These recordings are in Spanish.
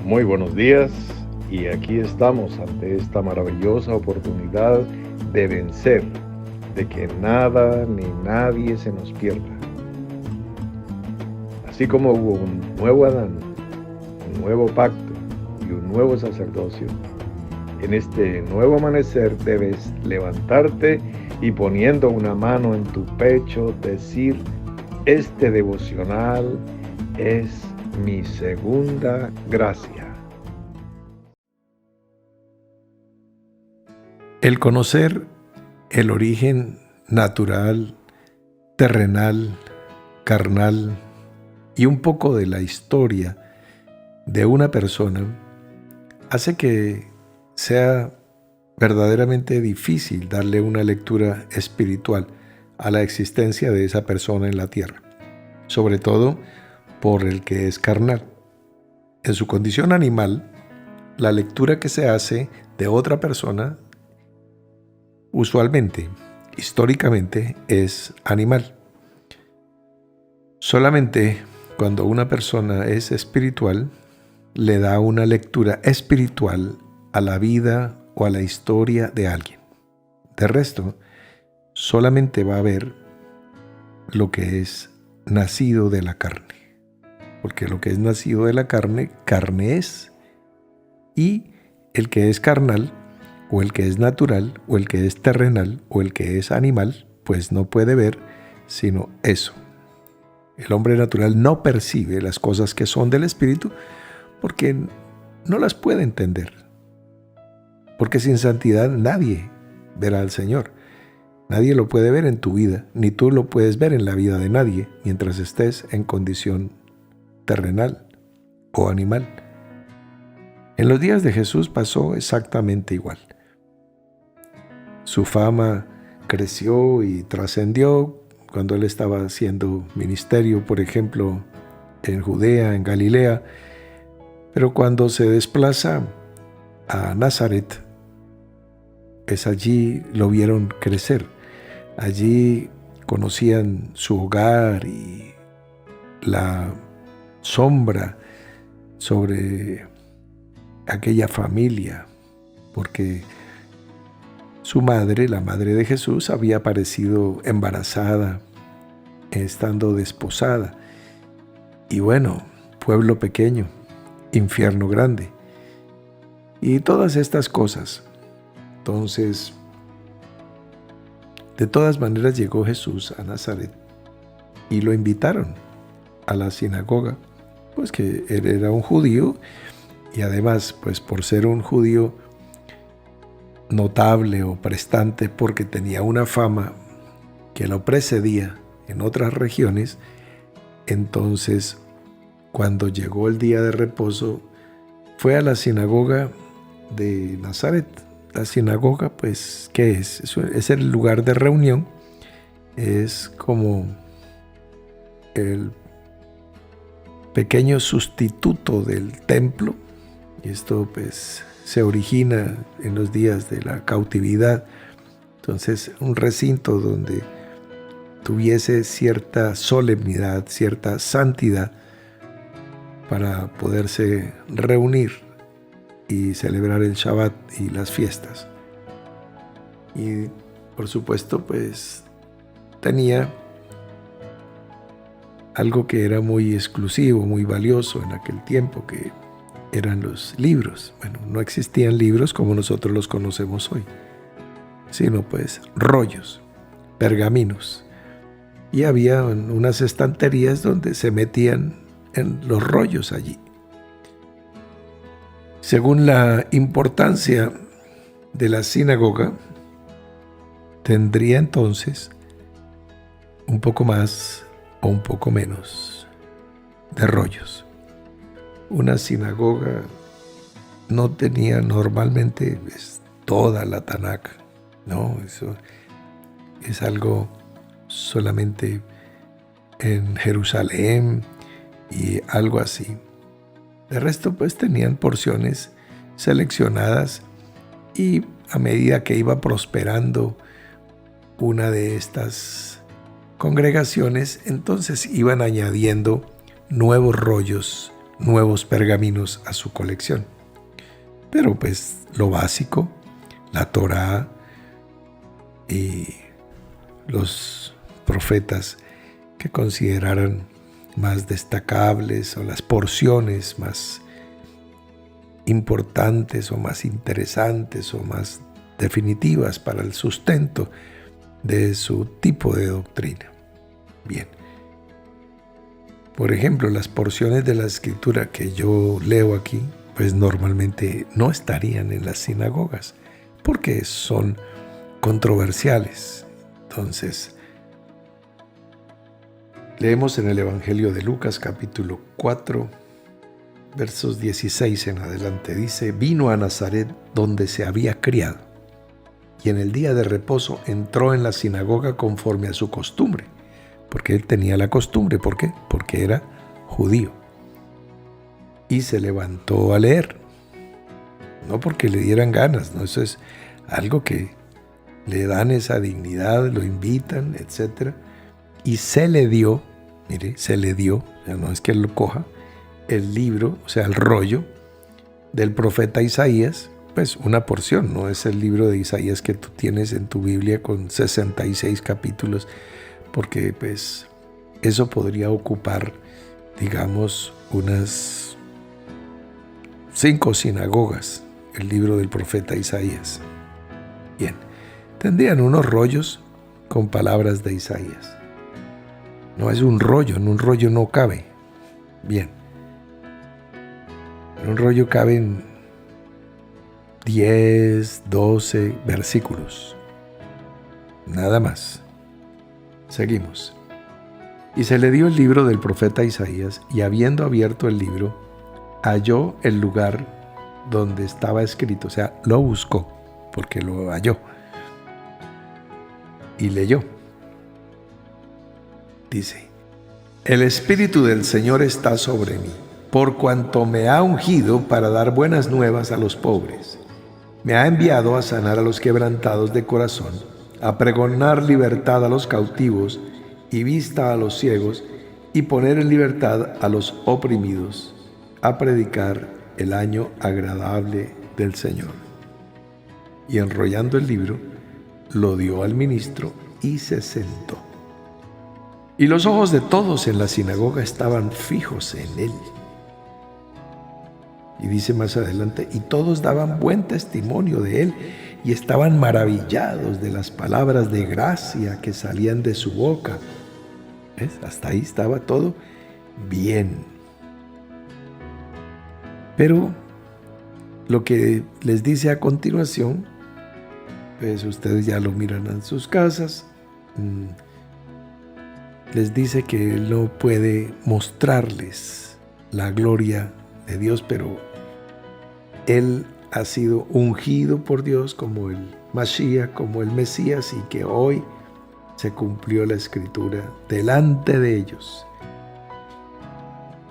Muy buenos días y aquí estamos ante esta maravillosa oportunidad de vencer, de que nada ni nadie se nos pierda. Así como hubo un nuevo Adán, un nuevo pacto y un nuevo sacerdocio, en este nuevo amanecer debes levantarte y poniendo una mano en tu pecho decir: este devocional es mi segunda gracia. El conocer el origen natural, terrenal, carnal y un poco de la historia de una persona hace que sea verdaderamente difícil darle una lectura espiritual a la existencia de esa persona en la tierra, sobre todo por el que es carnal. En su condición animal, la lectura que se hace de otra persona usualmente, históricamente, es animal. Solamente cuando una persona es espiritual, le da una lectura espiritual a la vida o a la historia de alguien. De resto, solamente va a ver lo que es nacido de la carne. Porque lo que es nacido de la carne, carne es. Y el que es carnal, o el que es natural, o el que es terrenal, o el que es animal, pues no puede ver sino eso. El hombre natural no percibe las cosas que son del espíritu porque no las puede entender. Porque sin santidad nadie verá al Señor. Nadie lo puede ver en tu vida, ni tú lo puedes ver en la vida de nadie mientras estés en condición terrenal o animal. En los días de Jesús pasó exactamente igual. Su fama creció y trascendió cuando él estaba haciendo ministerio, por ejemplo, en Judea, en Galilea, pero cuando se desplaza a Nazaret, es allí lo vieron crecer. Allí conocían su hogar y la sombra sobre aquella familia, porque su madre, la madre de Jesús, había aparecido embarazada, estando desposada. Y bueno, pueblo pequeño, infierno grande. Y todas estas cosas. Entonces, de todas maneras llegó Jesús a Nazaret y lo invitaron a la sinagoga, pues que él era un judío y además, pues por ser un judío notable o prestante, porque tenía una fama que lo precedía en otras regiones, entonces cuando llegó el día de reposo fue a la sinagoga de Nazaret. La sinagoga, pues, ¿qué es? Es el lugar de reunión, es como el pequeño sustituto del templo, y esto pues se origina en los días de la cautividad. Entonces, un recinto donde tuviese cierta solemnidad, cierta santidad para poderse reunir y celebrar el Shabbat y las fiestas. Y por supuesto, pues tenía algo que era muy exclusivo, muy valioso en aquel tiempo, que eran los libros. Bueno, no existían libros como nosotros los conocemos hoy, sino pues rollos, pergaminos. Y había unas estanterías donde se metían en los rollos allí. Según la importancia de la sinagoga, tendría entonces un poco más o un poco menos de rollos. Una sinagoga no tenía normalmente toda la Tanakh, no, eso es algo solamente en Jerusalén y algo así. De resto, pues tenían porciones seleccionadas y a medida que iba prosperando una de estas congregaciones, entonces iban añadiendo nuevos rollos nuevos pergaminos a su colección. Pero pues lo básico, la Torá y los profetas que consideraran más destacables o las porciones más importantes o más interesantes o más definitivas para el sustento de su tipo de doctrina. Bien. Por ejemplo, las porciones de la escritura que yo leo aquí, pues normalmente no estarían en las sinagogas, porque son controversiales. Entonces, leemos en el Evangelio de Lucas, capítulo 4, versos 16 en adelante. Dice: vino a Nazaret, donde se había criado, y en el día de reposo entró en la sinagoga conforme a su costumbre, porque él tenía la costumbre. ¿Por qué? Porque era judío. Y se levantó a leer. No porque le dieran ganas, no, eso es algo que le dan esa dignidad, lo invitan, etc. Y se le dio, mire, se le dio, no es que él lo coja, el libro, o sea, el rollo del profeta Isaías, pues una porción, no es el libro de Isaías que tú tienes en tu Biblia con 66 capítulos, porque pues eso podría ocupar, digamos, unas 5 sinagogas, el libro del profeta Isaías. Bien, tendrían unos rollos con palabras de Isaías. No es un rollo, en un rollo no cabe. Bien, en un rollo caben 10, 12 versículos, nada más. Seguimos. Y se le dio el libro del profeta Isaías, y habiendo abierto el libro, halló el lugar donde estaba escrito, o sea, lo buscó, porque lo halló, y leyó. Dice: el Espíritu del Señor está sobre mí, por cuanto me ha ungido para dar buenas nuevas a los pobres. Me ha enviado a sanar a los quebrantados de corazón, a pregonar libertad a los cautivos y vista a los ciegos, y poner en libertad a los oprimidos, a predicar el año agradable del Señor. Y enrollando el libro, lo dio al ministro y se sentó. Y los ojos de todos en la sinagoga estaban fijos en él. Y dice más adelante: y todos daban buen testimonio de él, y estaban maravillados de las palabras de gracia que salían de su boca. ¿Ves? Hasta ahí estaba todo bien. Pero lo que les dice a continuación, pues ustedes ya lo miran en sus casas. Les dice que él no puede mostrarles la gloria de Dios, pero él ha sido ungido por Dios como el Mashiach, como el Mesías, y que hoy se cumplió la escritura delante de ellos.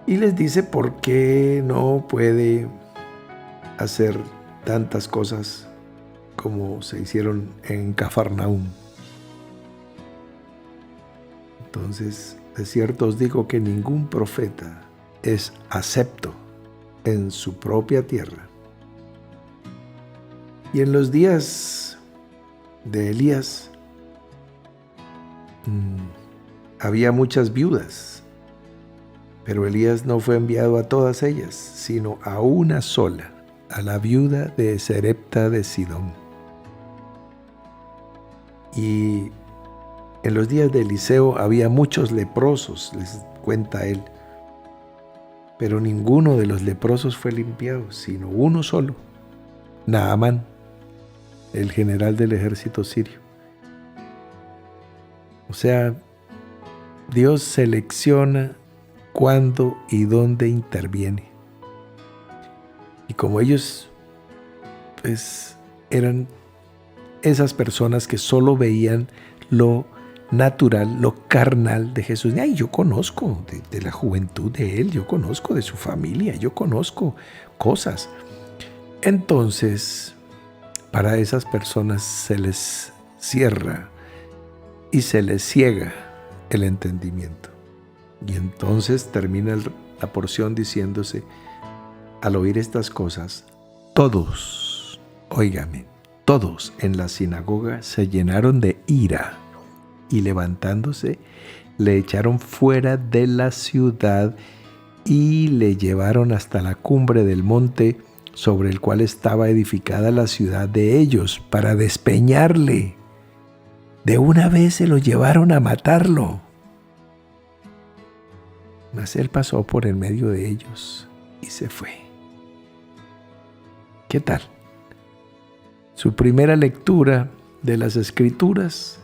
Y les dice por qué no puede hacer tantas cosas como se hicieron en Cafarnaúm. Entonces, de cierto os digo que ningún profeta es acepto en su propia tierra. Y en los días de Elías había muchas viudas, pero Elías no fue enviado a todas ellas, sino a una sola, a la viuda de Serepta de Sidón. Y en los días de Eliseo había muchos leprosos, les cuenta él, pero ninguno de los leprosos fue limpiado, sino uno solo, Naamán, el general del ejército sirio. O sea, Dios selecciona cuándo y dónde interviene. Y como ellos, pues, eran esas personas que solo veían lo natural, lo carnal de Jesús. Ay, yo conozco de la juventud de él, yo conozco de su familia, yo conozco cosas. Entonces, para esas personas se les cierra y se les ciega el entendimiento. Y entonces termina la porción diciéndose, al oír estas cosas, todos, óigame, todos en la sinagoga se llenaron de ira y levantándose, le echaron fuera de la ciudad y le llevaron hasta la cumbre del monte sobre el cual estaba edificada la ciudad de ellos, para despeñarle. De una vez se lo llevaron a matarlo. Mas él pasó por en medio de ellos y se fue. ¿Qué tal? Su primera lectura de las Escrituras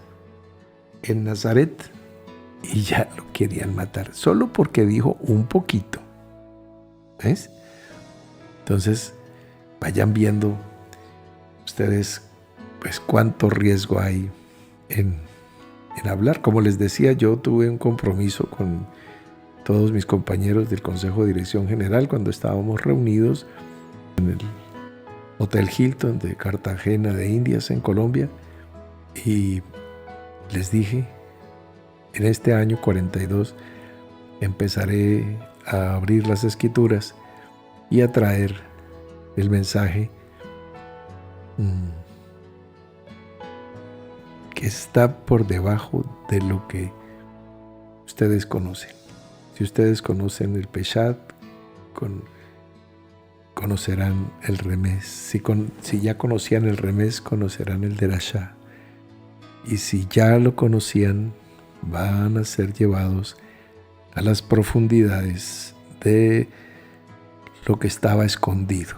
en Nazaret y ya lo querían matar, solo porque dijo un poquito. ¿Ves? Entonces, vayan viendo ustedes pues cuánto riesgo hay en hablar. Como les decía, yo tuve un compromiso con todos mis compañeros del Consejo de Dirección General cuando estábamos reunidos en el Hotel Hilton de Cartagena de Indias en Colombia, y les dije, en este año 42 empezaré a abrir las Escrituras y a traer el mensaje que está por debajo de lo que ustedes conocen. Si ustedes conocen el Peshat, conocerán el Remés. Si ya conocían el Remés, conocerán el Derashá. Y si ya lo conocían, van a ser llevados a las profundidades de lo que estaba escondido,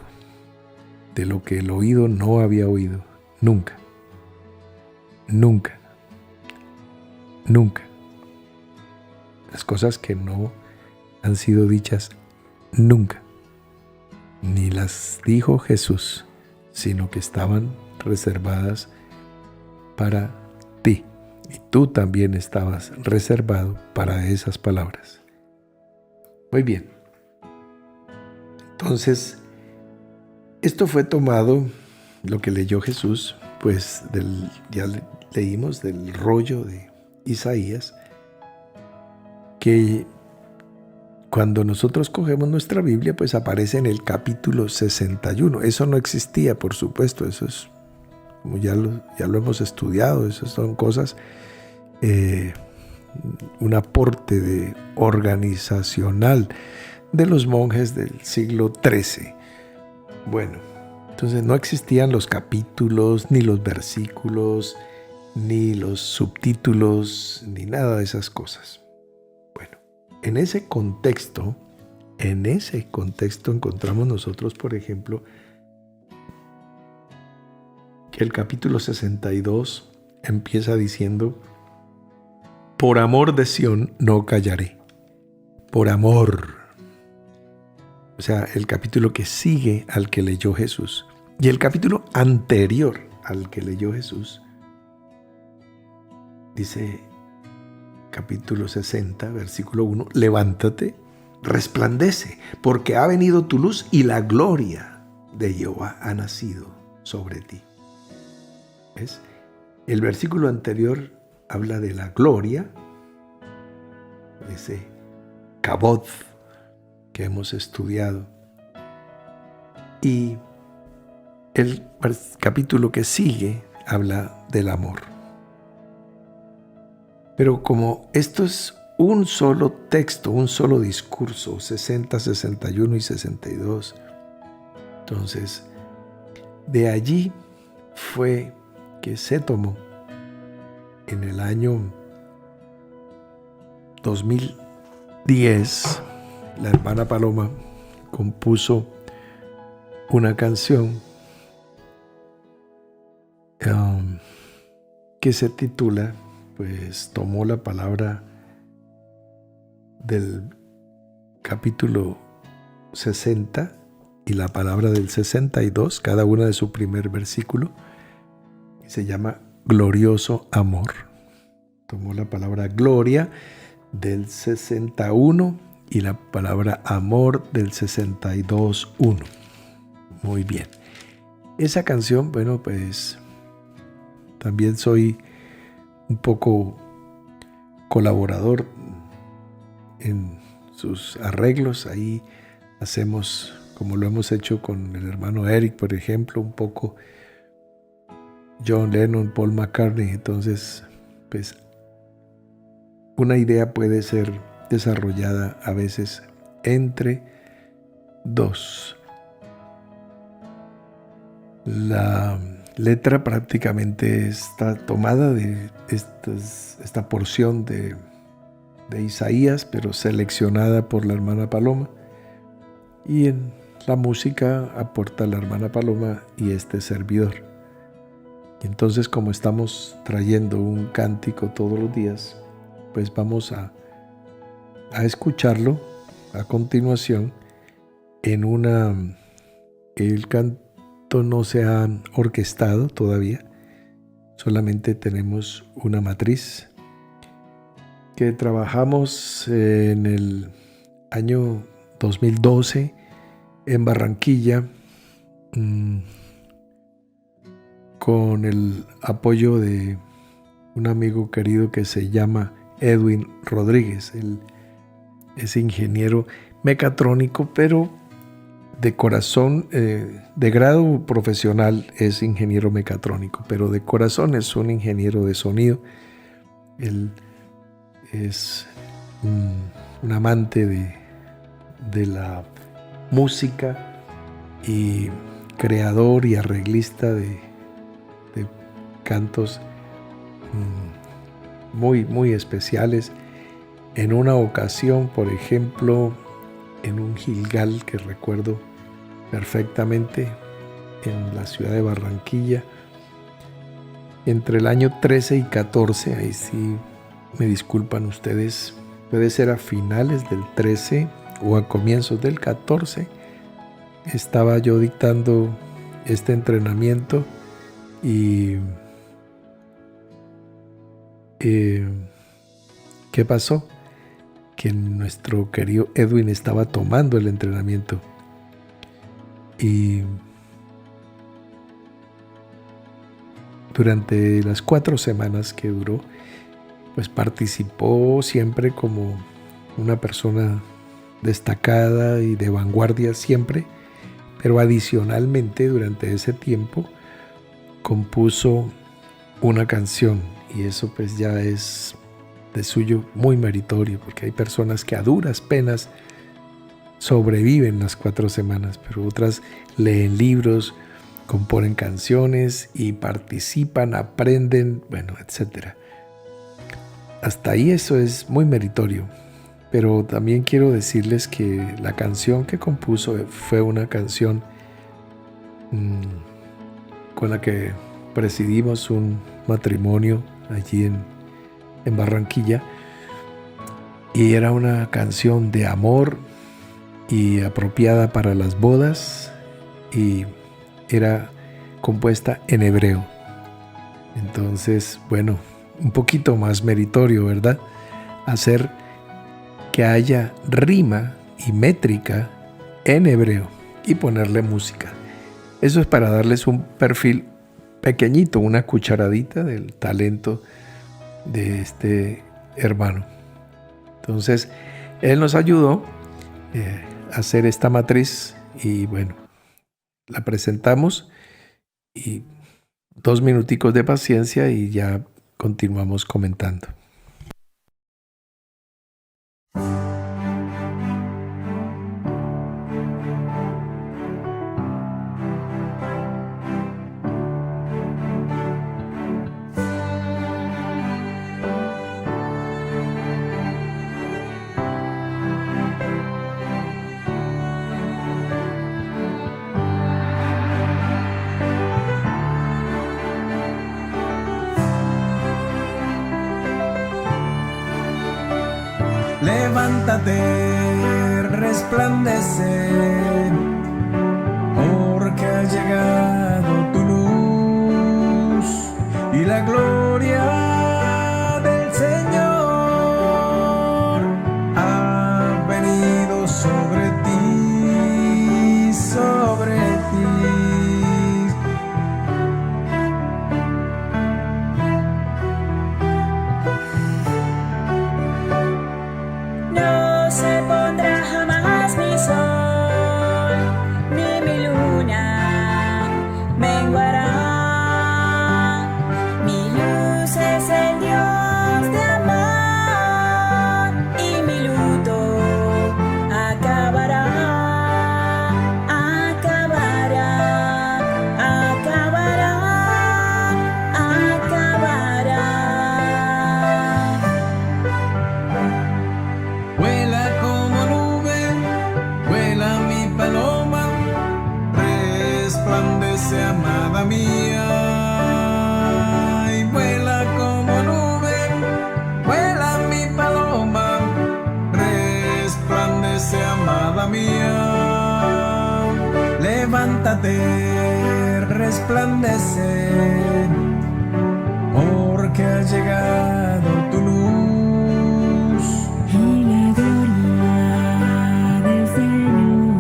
de lo que el oído no había oído nunca, nunca, nunca. Las cosas que no han sido dichas nunca, ni las dijo Jesús, sino que estaban reservadas para ti. Y tú también estabas reservado para esas palabras. Muy bien. Entonces, esto fue tomado, lo que leyó Jesús, pues ya leímos del rollo de Isaías, que cuando nosotros cogemos nuestra Biblia, pues aparece en el capítulo 61. Eso no existía, por supuesto, eso es, como ya lo hemos estudiado, esas son cosas, un aporte organizacional de los monjes del siglo XIII. Bueno, entonces no existían los capítulos, ni los versículos, ni los subtítulos, ni nada de esas cosas. Bueno, en ese contexto encontramos nosotros, por ejemplo, que el capítulo 62 empieza diciendo: por amor de Sión no callaré. Por amor. O sea, el capítulo que sigue al que leyó Jesús. Y el capítulo anterior al que leyó Jesús dice, capítulo 60, versículo 1, levántate, resplandece, porque ha venido tu luz y la gloria de Jehová ha nacido sobre ti. ¿Ves? El versículo anterior habla de la gloria, ese kabod que hemos estudiado. Y el capítulo que sigue habla del amor. Pero como esto es un solo texto, un solo discurso, 60, 61 y 62, entonces de allí fue que se tomó en el año 2010, la hermana Paloma compuso una canción que se titula, pues tomó la palabra del capítulo 60 y la palabra del 62, cada una de su primer versículo, y se llama Glorioso Amor. Tomó la palabra gloria del 61 y la palabra amor del 62:1. Muy bien. Esa canción, bueno, pues también soy un poco colaborador en sus arreglos. Ahí hacemos, como lo hemos hecho con el hermano Eric, por ejemplo, un poco John Lennon, Paul McCartney. Entonces, pues, una idea puede ser desarrollada a veces entre dos. La letra prácticamente está tomada de esta porción de Isaías, pero seleccionada por la hermana Paloma. Y en la música aporta la hermana Paloma y este servidor. Y entonces, como estamos trayendo un cántico todos los días, pues vamos a escucharlo a continuación el canto no se ha orquestado todavía, solamente tenemos una matriz que trabajamos en el año 2012 en Barranquilla, con el apoyo de un amigo querido que se llama Edwin Rodríguez. Él es ingeniero mecatrónico, pero de corazón, de grado profesional es ingeniero mecatrónico, pero de corazón es un ingeniero de sonido. Él es un amante de la música y creador y arreglista de cantos muy, muy especiales. En una ocasión, por ejemplo, en un Gilgal que recuerdo perfectamente en la ciudad de Barranquilla, entre el año 13 y 14, ahí sí me disculpan ustedes, puede ser a finales del 13 o a comienzos del 14, estaba yo dictando este entrenamiento y ¿qué pasó? Que nuestro querido Edwin estaba tomando el entrenamiento y durante las 4 semanas que duró, pues participó siempre como una persona destacada y de vanguardia siempre, pero adicionalmente durante ese tiempo compuso una canción y eso pues ya es de suyo muy meritorio, porque hay personas que a duras penas sobreviven las 4 semanas, pero otras leen libros, componen canciones y participan, aprenden, bueno, etcétera. Hasta ahí eso es muy meritorio, pero también quiero decirles que la canción que compuso fue una canción con la que presidimos un matrimonio allí en Barranquilla, y era una canción de amor y apropiada para las bodas y era compuesta en hebreo. Entonces, bueno, un poquito más meritorio, ¿verdad? Hacer que haya rima y métrica en hebreo y ponerle música. Eso es para darles un perfil pequeñito, una cucharadita del talento de este hermano. Entonces, él nos ayudó a hacer esta matriz y bueno, la presentamos y 2 minuticos de paciencia y ya continuamos comentando. Levántate, resplandece, porque ha llegado tu luz y la gloria del Señor ha venido sobre ti, sobre ti. No se pondrá resplandece, amada mía, y vuela como nube, vuela mi paloma, resplandece, amada mía, levántate, resplandece, porque ha llegado tu luz. Y la gloria del Señor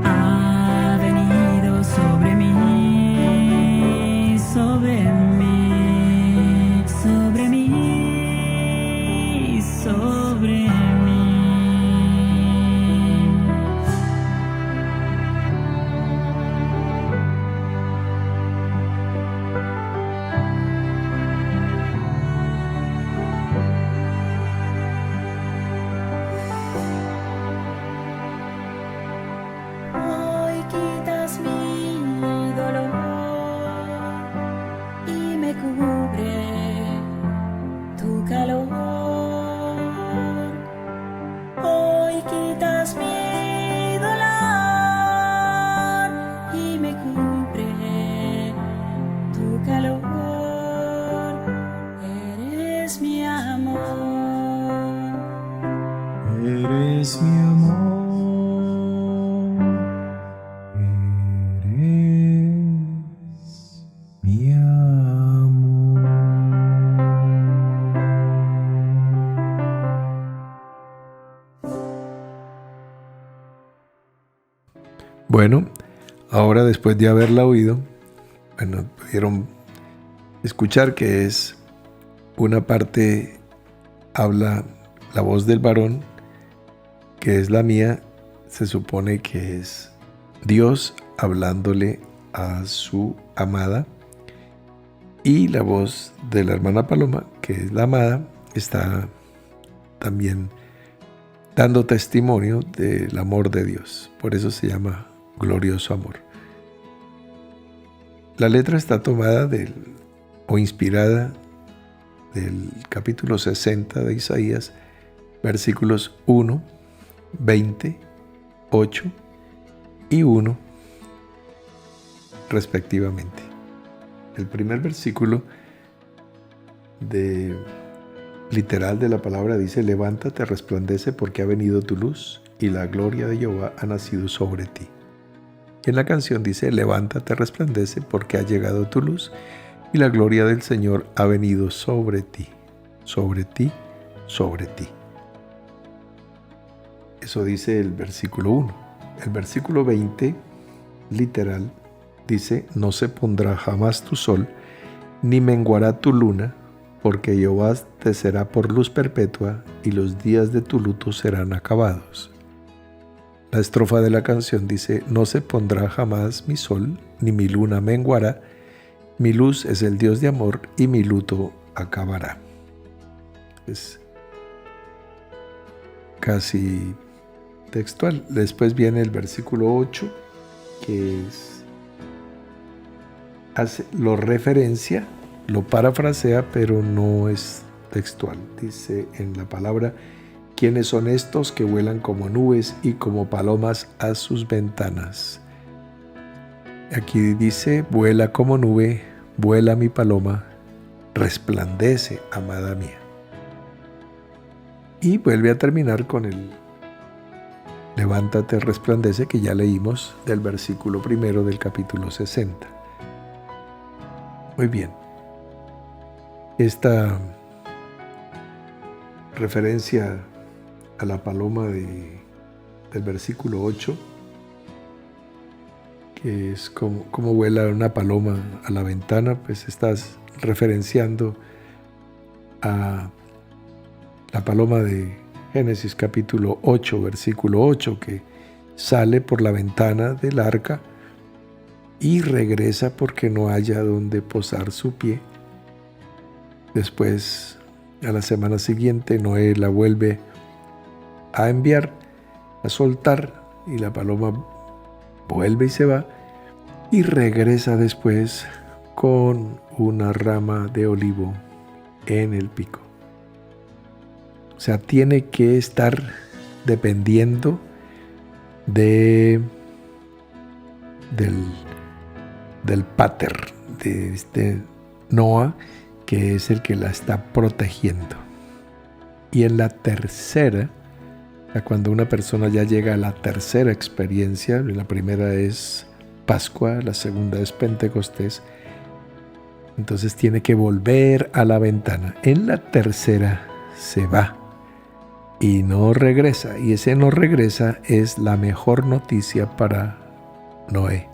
ha venido sobre mí, sobre mí, sobre mí, sobre mí. Hoy quitas mi dolor y me cubre tu calor. Hoy quitas mi dolor y me cubre tu calor. Eres mi amor. Eres mi amor, eres mi amor. Bueno, ahora después de haberla oído, bueno, pudieron escuchar que es una parte, habla la voz del varón, que es la mía, se supone que es Dios hablándole a su amada, y la voz de la hermana Paloma, que es la amada, está también dando testimonio del amor de Dios. Por eso se llama Glorioso Amor. La letra está tomada o inspirada del capítulo 60 de Isaías, versículos 1, 20, 8 y 1 respectivamente. El primer versículo literal de la palabra dice: levántate, resplandece, porque ha venido tu luz y la gloria de Jehová ha nacido sobre ti. Y en la canción dice: levántate, resplandece, porque ha llegado tu luz y la gloria del Señor ha venido sobre ti, sobre ti, sobre ti. Eso dice el versículo 1. El versículo 20, literal, dice: no se pondrá jamás tu sol, ni menguará tu luna, porque Jehová te será por luz perpetua, y los días de tu luto serán acabados. La estrofa de la canción dice: no se pondrá jamás mi sol, ni mi luna menguará, mi luz es el Dios de amor, y mi luto acabará. Es casi textual. Después viene el versículo 8, que lo referencia, lo parafrasea, pero no es textual. Dice en la palabra: ¿quiénes son estos que vuelan como nubes y como palomas a sus ventanas? Aquí dice: vuela como nube, vuela mi paloma, resplandece, amada mía. Y vuelve a terminar con el levántate, resplandece, que ya leímos del versículo 1 del capítulo 60. Muy bien. Esta referencia a la paloma del versículo 8, que es como vuela una paloma a la ventana, pues estás referenciando a la paloma de Génesis capítulo 8, versículo 8, que sale por la ventana del arca y regresa porque no haya donde posar su pie. Después, a la semana siguiente, Noé la vuelve a enviar, a soltar, y la paloma vuelve y se va, y regresa después con una rama de olivo en el pico. O sea, tiene que estar dependiendo de del pater, de este Noah, que es el que la está protegiendo. Y en la tercera, cuando una persona ya llega a la tercera experiencia, la primera es Pascua, la segunda es Pentecostés, entonces tiene que volver a la ventana. En la tercera se va y no regresa, y ese no regresa es la mejor noticia para Noé,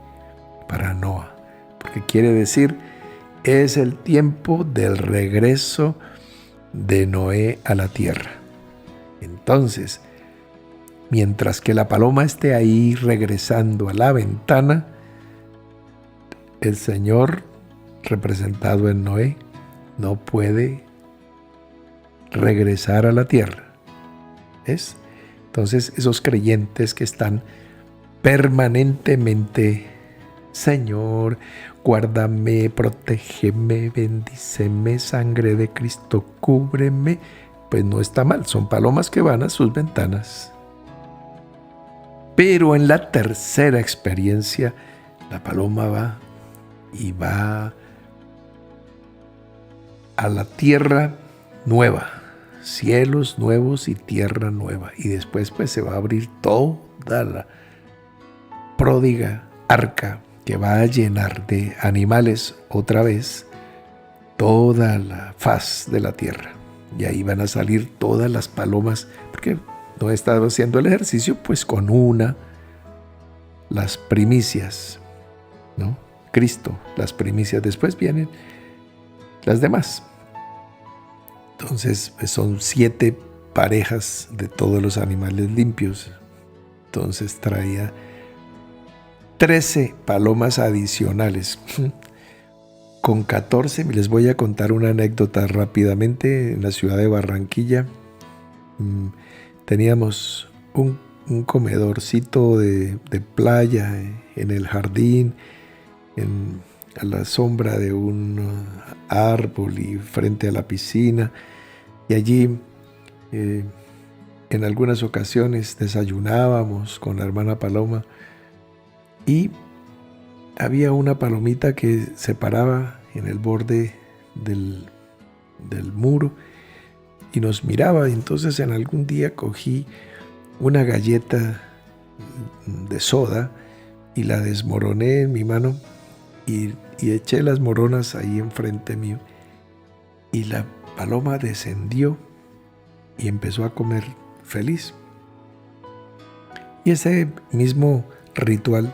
para Noah, porque quiere decir es el tiempo del regreso de Noé a la tierra. Entonces, mientras que la paloma esté ahí regresando a la ventana, el Señor, representado en Noé, no puede regresar a la tierra. ¿Ves? Entonces, esos creyentes que están permanentemente, Señor, guárdame, protégeme, bendíceme, sangre de Cristo, cúbreme, pues no está mal, son palomas que van a sus ventanas. Pero en la tercera experiencia, la paloma va y va a la tierra nueva, cielos nuevos y tierra nueva. Y después pues se va a abrir toda la pródiga arca que va a llenar de animales otra vez toda la faz de la tierra. Y ahí van a salir todas las palomas, porque no he estado haciendo el ejercicio, pues con una, las primicias, ¿no? Cristo, las primicias, después vienen las demás. Entonces pues son 7 parejas de todos los animales limpios. Entonces traía 13 palomas adicionales. Con 14, les voy a contar una anécdota rápidamente. En la ciudad de Barranquilla teníamos un comedorcito de playa en el jardín, a la sombra de un árbol y frente a la piscina. Y allí en algunas ocasiones desayunábamos con la hermana Paloma y había una palomita que se paraba en el borde del muro y nos miraba. Y entonces en algún día cogí una galleta de soda y la desmoroné en mi mano y eché las moronas ahí enfrente mío. Y la paloma descendió y empezó a comer feliz. Y ese mismo ritual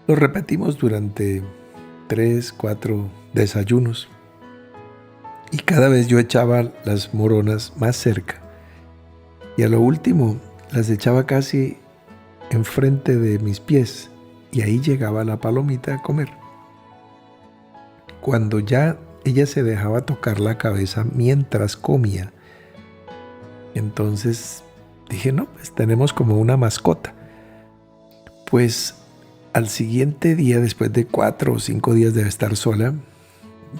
lo repetimos durante 3, 4 desayunos. Y cada vez yo echaba las moronas más cerca. Y a lo último las echaba casi enfrente de mis pies. Y ahí llegaba la palomita a comer. Cuando ya ella se dejaba tocar la cabeza mientras comía, entonces dije, no, pues tenemos como una mascota. Pues al siguiente día, después de 4 o 5 días de estar sola,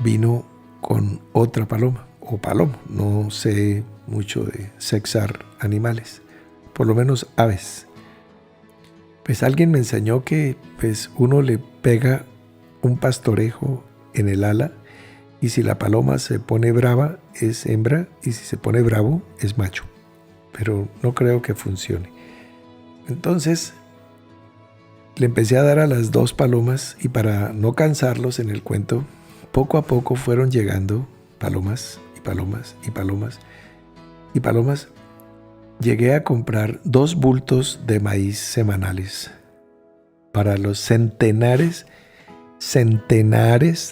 vino con otra paloma, o palomo. No sé mucho de sexar animales, por lo menos aves. Pues alguien me enseñó que pues uno le pega un pastorejo en el ala y si la paloma se pone brava es hembra y si se pone bravo es macho. Pero no creo que funcione. Entonces le empecé a dar a las 2 palomas y para no cansarlos en el cuento, poco a poco fueron llegando palomas y palomas y palomas y palomas. Llegué a comprar 2 bultos de maíz semanales para los centenares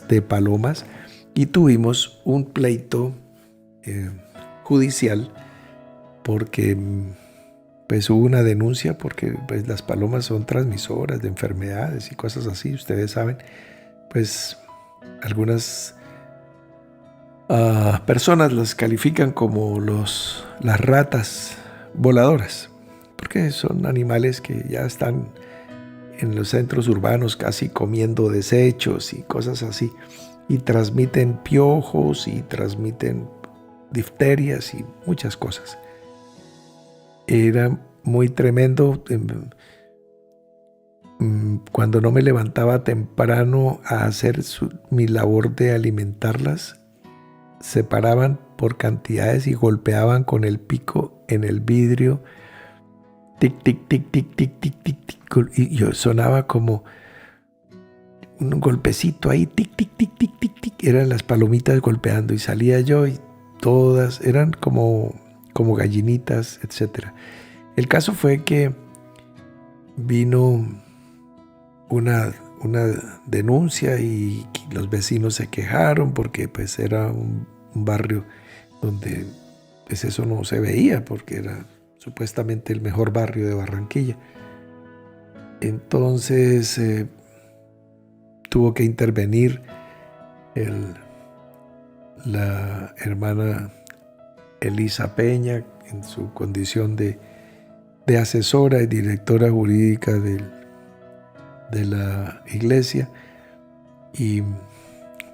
de palomas y tuvimos un pleito judicial porque pues hubo una denuncia porque pues las palomas son transmisoras de enfermedades y cosas así, ustedes saben. Pues algunas personas las califican como las ratas voladoras, porque son animales que ya están en los centros urbanos casi comiendo desechos y cosas así, y transmiten piojos y transmiten difterias y muchas cosas. Era muy tremendo. cuando no me levantaba temprano a hacer mi labor de alimentarlas, se paraban por cantidades y golpeaban con el pico en el vidrio, tic, tic, tic, tic, tic, tic, tic, tic, y yo sonaba como un golpecito ahí, tic, tic, tic, tic, tic, tic, eran las palomitas golpeando, y salía yo y todas eran como gallinitas, etc. El caso fue que vino una denuncia y los vecinos se quejaron porque pues era un barrio donde pues eso no se veía, porque era supuestamente el mejor barrio de Barranquilla. Entonces tuvo que intervenir la hermana Elisa Peña en su condición de asesora y directora jurídica de la iglesia, y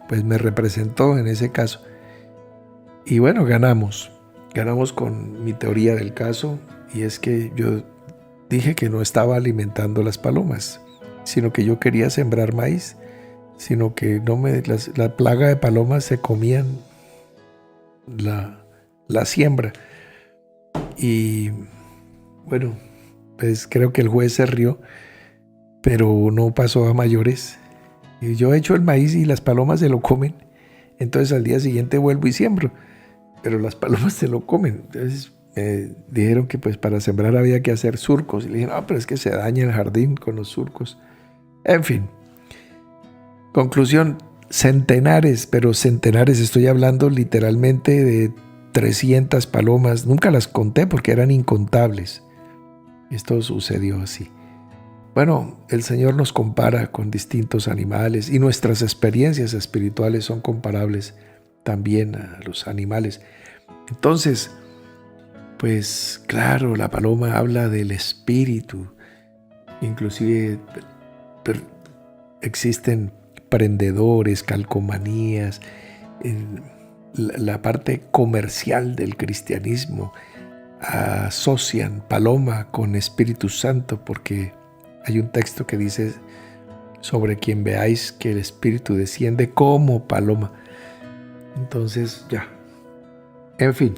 pues me representó en ese caso. Y bueno, ganamos con mi teoría del caso, y es que yo dije que no estaba alimentando las palomas, sino que yo quería sembrar maíz, sino que la plaga de palomas se comían la siembra. Y bueno, pues creo que el juez se rió, pero no pasó a mayores. Y yo echo el maíz y las palomas se lo comen. Entonces al día siguiente vuelvo y siembro, pero las palomas se lo comen. Entonces me dijeron que pues para sembrar había que hacer surcos. Y le dije, no, pero es que se daña el jardín con los surcos. En fin. Conclusión, centenares, pero centenares, estoy hablando literalmente de 300 palomas. Nunca las conté porque eran incontables. Esto sucedió así. Bueno, el Señor nos compara con distintos animales y nuestras experiencias espirituales son comparables también a los animales. Entonces, pues claro, la paloma habla del espíritu. Inclusive existen prendedores, calcomanías, la parte comercial del cristianismo asocian paloma con Espíritu Santo, porque hay un texto que dice sobre quien veáis que el Espíritu desciende como paloma. Entonces ya, en fin.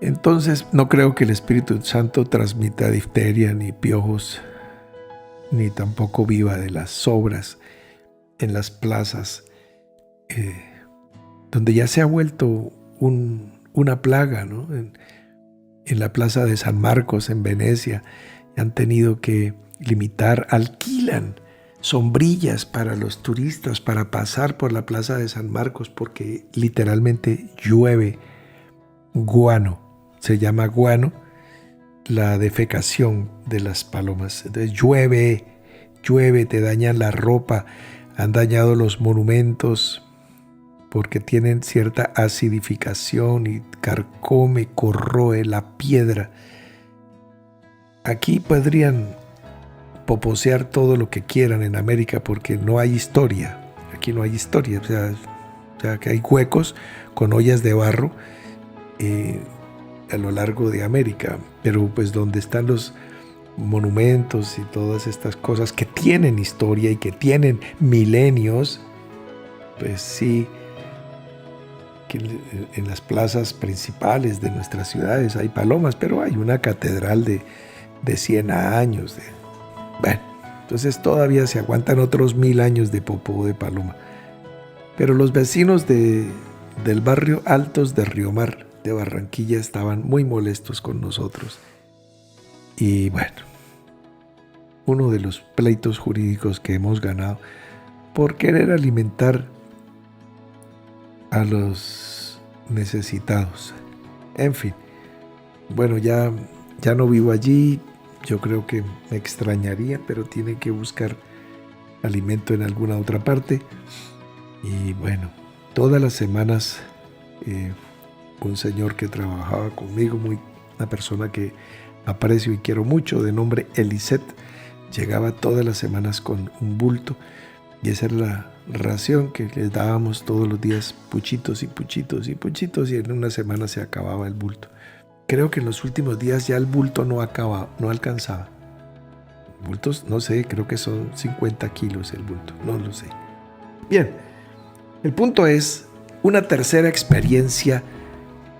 Entonces no creo que el Espíritu Santo transmita difteria ni piojos, ni tampoco viva de las sobras en las plazas, donde ya se ha vuelto una plaga, ¿no? En la plaza de San Marcos, en Venecia, han tenido que limitar, alquilan sombrillas para los turistas para pasar por la plaza de San Marcos, porque literalmente llueve guano, se llama guano la defecación de las palomas. Entonces llueve, te dañan la ropa, han dañado los monumentos porque tienen cierta acidificación y carcome, corroe la piedra. Aquí podrían poposear todo lo que quieran en América porque no hay historia. Aquí no hay historia, o sea que hay huecos con ollas de barro a lo largo de América, pero pues donde están los monumentos y todas estas cosas que tienen historia y que tienen milenios, pues sí, que en las plazas principales de nuestras ciudades hay palomas, pero hay una catedral de 100 años. Bueno, entonces todavía se aguantan otros 1000 años de popó de paloma. Pero los vecinos del barrio Altos de Riomar de Barranquilla estaban muy molestos con nosotros. Y bueno, uno de los pleitos jurídicos que hemos ganado por querer alimentar a los necesitados. En fin, bueno, ya no vivo allí. Yo creo que me extrañaría, pero tiene que buscar alimento en alguna otra parte. Y bueno, todas las semanas un señor que trabajaba conmigo, una persona que aprecio y quiero mucho, de nombre Elisет, llegaba todas las semanas con un bulto, y esa era la ración que les dábamos todos los días, puchitos y puchitos y puchitos, y en una semana se acababa el bulto. Creo que en los últimos días ya el bulto no alcanzaba. Bultos, no sé, creo que son 50 kilos el bulto, no lo sé. Bien, el punto es, una tercera experiencia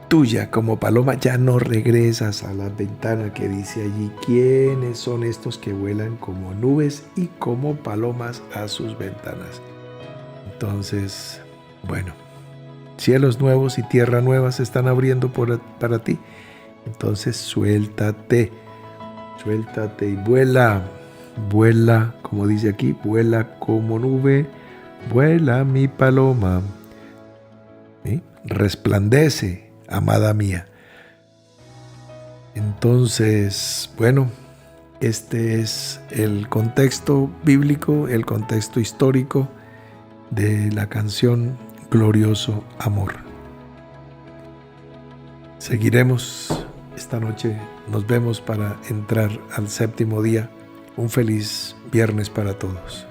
tuya como paloma, ya no regresas a la ventana que dice allí, ¿quiénes son estos que vuelan como nubes y como palomas a sus ventanas? Entonces, bueno, cielos nuevos y tierra nueva se están abriendo para ti. Entonces suéltate y vuela, como dice aquí, vuela como nube, vuela mi paloma. ¿Sí? Resplandece, amada mía. Entonces, bueno, este es el contexto bíblico, el contexto histórico de la canción Glorioso Amor. Seguiremos esta noche, nos vemos para entrar al séptimo día. Un feliz viernes para todos.